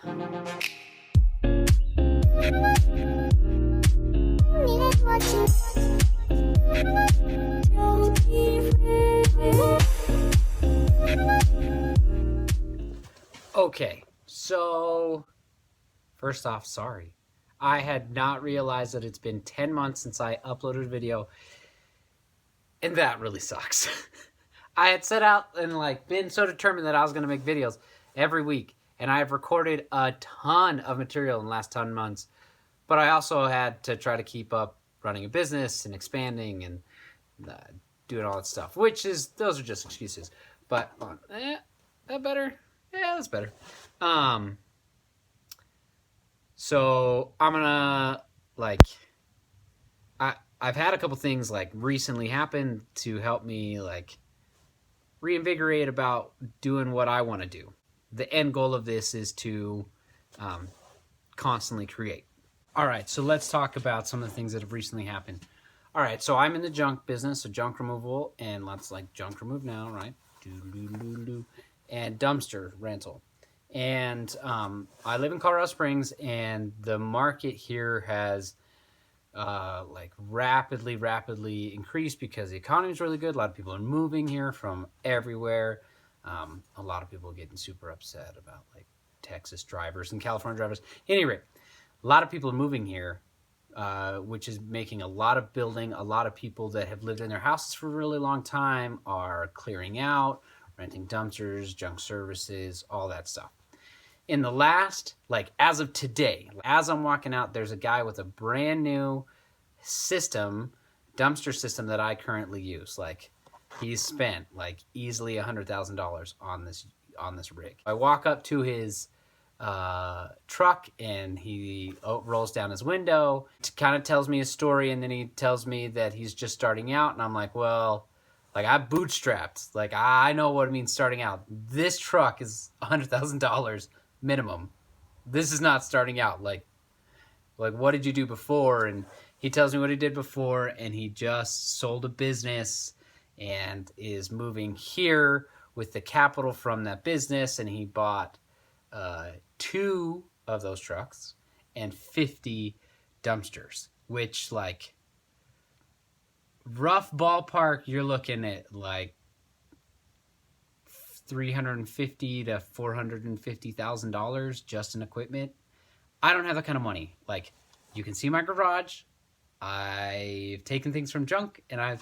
Okay, so first off, sorry. I had not realized that it's been 10 months since I uploaded a video, and that really sucks. I had set out and been so determined that I was going to make videos every week, and I have recorded a ton of material in the last 10 months, but I also had to try to keep up running a business and expanding and doing all that stuff, those are just excuses. But that better? Yeah, that's better. So I'm gonna I've had a couple things recently happen to help me reinvigorate about doing what I want to do. The end goal of this is to constantly create. All right, so let's talk about some of the things that have recently happened. All right, so I'm in the junk business, so junk removal, and lots junk remove now, right? And dumpster rental. And I live in Colorado Springs, and the market here has rapidly increased because the economy is really good. A lot of people are moving here from everywhere. A lot of people are getting super upset about Texas drivers and California drivers. At any rate, a lot of people are moving here, which is making a lot of building. A lot of people that have lived in their houses for a really long time are clearing out, renting dumpsters, junk services, all that stuff. In the last, as of today, as I'm walking out, there's a guy with a brand new dumpster system that I currently use. He's spent easily $100,000 on this rig. I walk up to his truck, and he rolls down his window, kind of tells me a story, and then he tells me that he's just starting out, and I'm like, well, I bootstrapped. I know what it means starting out. This truck is $100,000 minimum. This is not starting out. What did you do before? And he tells me what he did before, and he just sold a business and is moving here with the capital from that business, and he bought 2 of those trucks and 50 dumpsters, which rough ballpark, you're looking at $350,000 to $450,000 just in equipment. I don't have that kind of money. You can see my garage. I've taken things from junk, and I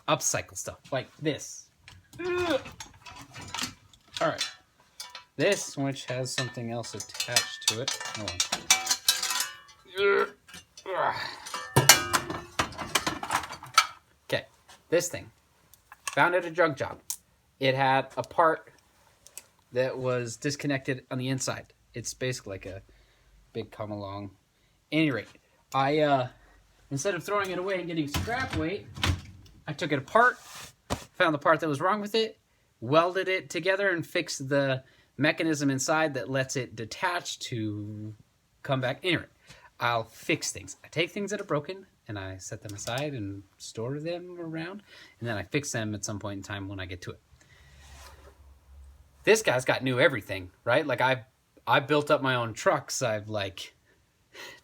upcycle stuff like this. All right, this, which has something else attached to it. Hold on. Okay, this thing, found at a junk job. It had a part that was disconnected on the inside. It's basically a big come along. At any rate, I instead of throwing it away and getting scrap weight, I took it apart, found the part that was wrong with it, welded it together, and fixed the mechanism inside that lets it detach to come back. Anyway, I'll fix things. I take things that are broken, and I set them aside and store them around, and then I fix them at some point in time when I get to it. This guy's got new everything, right? I built up my own trucks. I've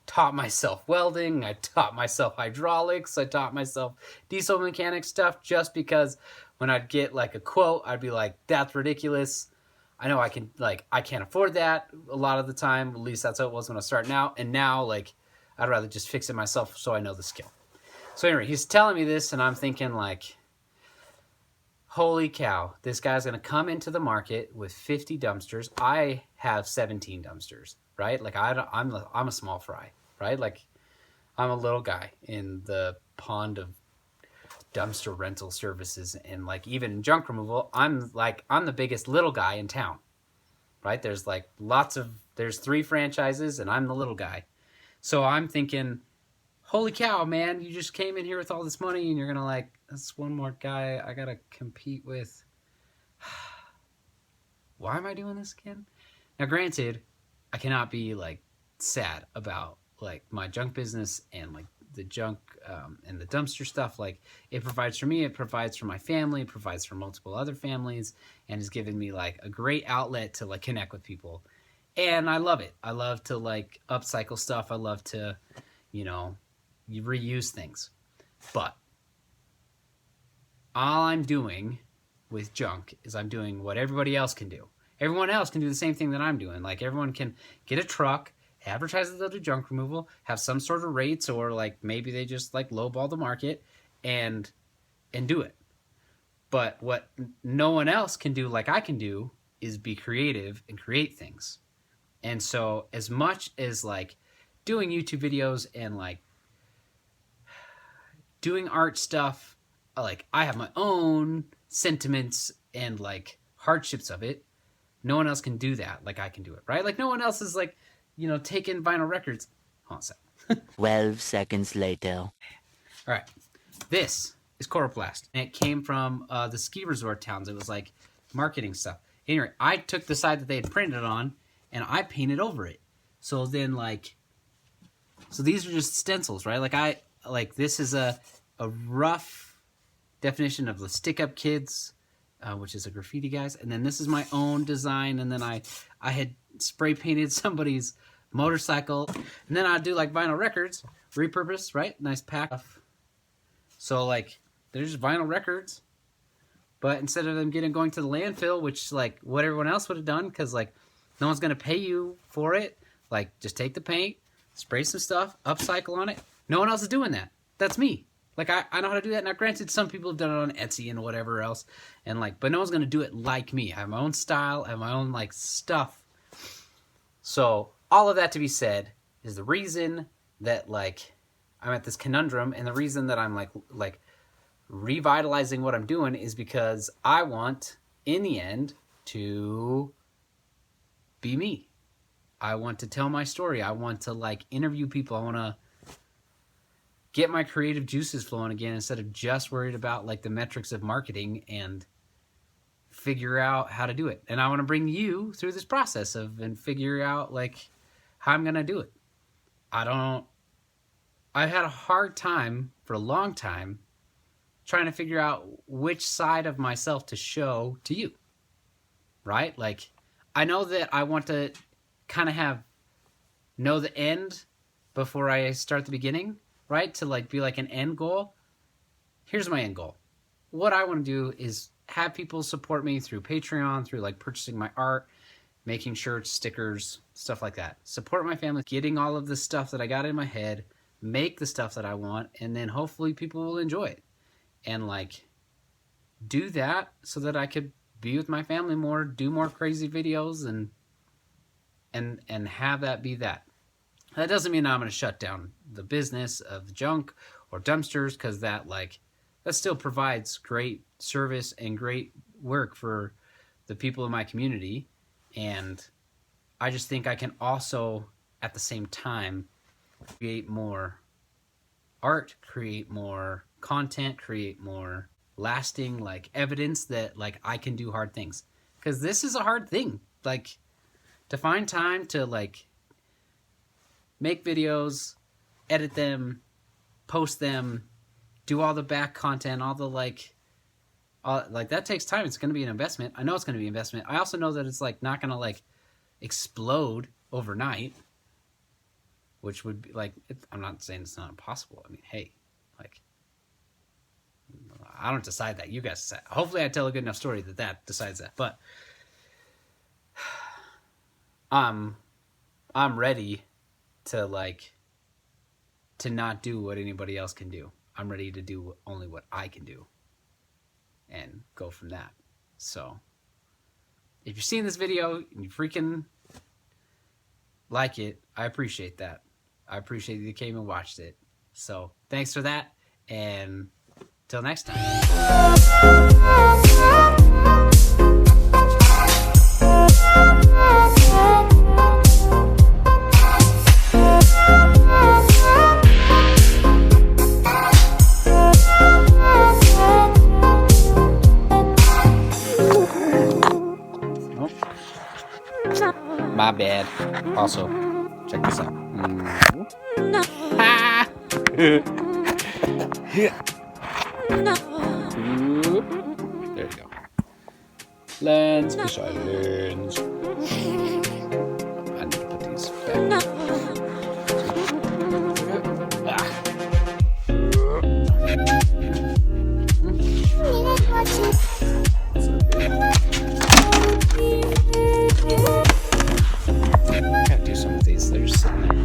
taught myself welding. I taught myself hydraulics. I taught myself diesel mechanic stuff, just because when I'd get a quote, I'd be like, that's ridiculous. I know I can't afford that a lot of the time. At least that's how it was when I was starting out. And now I'd rather just fix it myself so I know the skill. So anyway, he's telling me this, and I'm thinking holy cow, this guy's going to come into the market with 50 dumpsters. I have 17 dumpsters, right? I'm a small fry, right? I'm a little guy in the pond of dumpster rental services, and even junk removal. I'm the biggest little guy in town, right? There's there's 3 franchises, and I'm the little guy. So I'm thinking, holy cow, man, you just came in here with all this money, and you're going to that's one more guy I got to compete with. Why am I doing this again? Now, granted, I cannot be sad about my junk business and the junk and the dumpster stuff. It provides for me, it provides for my family, it provides for multiple other families, and has given me a great outlet to connect with people. And I love it. I love to like upcycle stuff. I love to, you know, you reuse things. But all I'm doing with junk is I'm doing what everybody else can do. Everyone else can do the same thing that I'm doing. Like everyone can get a truck, advertise that they'll do junk removal, have some sort of rates, or like maybe they just like lowball the market and do it. But what no one else can do like I can do is be creative and create things. And so as much as like doing YouTube videos and like doing art stuff, like I have my own sentiments and like hardships of it. No one else can do that like I can do it, right? Like no one else is like, you know, taking vinyl records. Hold on a second. 12 seconds later. All right. This is Coroplast. And it came from the ski resort towns. It was like marketing stuff. Anyway, I took the side that they had printed on and I painted over it. So then like, so these are just stencils, right? Like this is a rough definition of the Stick Up Kids, which is a graffiti guys. And then this is my own design. And then I had spray painted somebody's motorcycle. And then I'd do like vinyl records, repurpose, right? Nice pack. So like there's vinyl records, but instead of them going to the landfill, which like what everyone else would have done, because like no one's going to pay you for it. Like just take the paint, spray some stuff, upcycle on it. No one else is doing that. That's me. Like I know how to do that. Now granted, some people have done it on Etsy and whatever else. And like, but no one's going to do it like me. I have my own style. I have my own like stuff. So all of that to be said is the reason that like I'm at this conundrum, and the reason that I'm like revitalizing what I'm doing is because I want in the end to be me. I want to tell my story. I want to like interview people. I want to get my creative juices flowing again instead of just worried about like the metrics of marketing, and figure out how to do it. And I want to bring you through this process and figure out like how I'm going to do it. I've had a hard time for a long time trying to figure out which side of myself to show to you, right? Like I know that I want to kind of know the end before I start the beginning, right? To like be like an end goal. Here's my end goal. What I want to do is have people support me through Patreon, through like purchasing my art, making shirts, stickers, stuff like that. Support my family, getting all of the stuff that I got in my head, make the stuff that I want, and then hopefully people will enjoy it. And like do that so that I could be with my family more, do more crazy videos, and have that be that. That doesn't mean I'm going to shut down the business of junk or dumpsters, because that still provides great service and great work for the people in my community. And I just think I can also at the same time create more art, create more content, create more lasting like evidence that like I can do hard things. Because this is a hard thing, like to find time to like make videos, edit them, post them, do all the back content, all the like that takes time. It's going to be an investment. I know it's going to be an investment. I also know that it's like not going to like explode overnight, which would be like, I'm not saying it's not impossible. I mean, hey, like I don't decide that. You guys decide. Hopefully I tell a good enough story that decides that. But I'm ready to like to not do what anybody else can do. I'm ready to do only what I can do and go from that. So if you're seeing this video and you freaking like it, I appreciate that. I appreciate that you came and watched it. So thanks for that, and till next time. My bad. Also, check this out. There you go. Lens, fish eye lens. sitting there.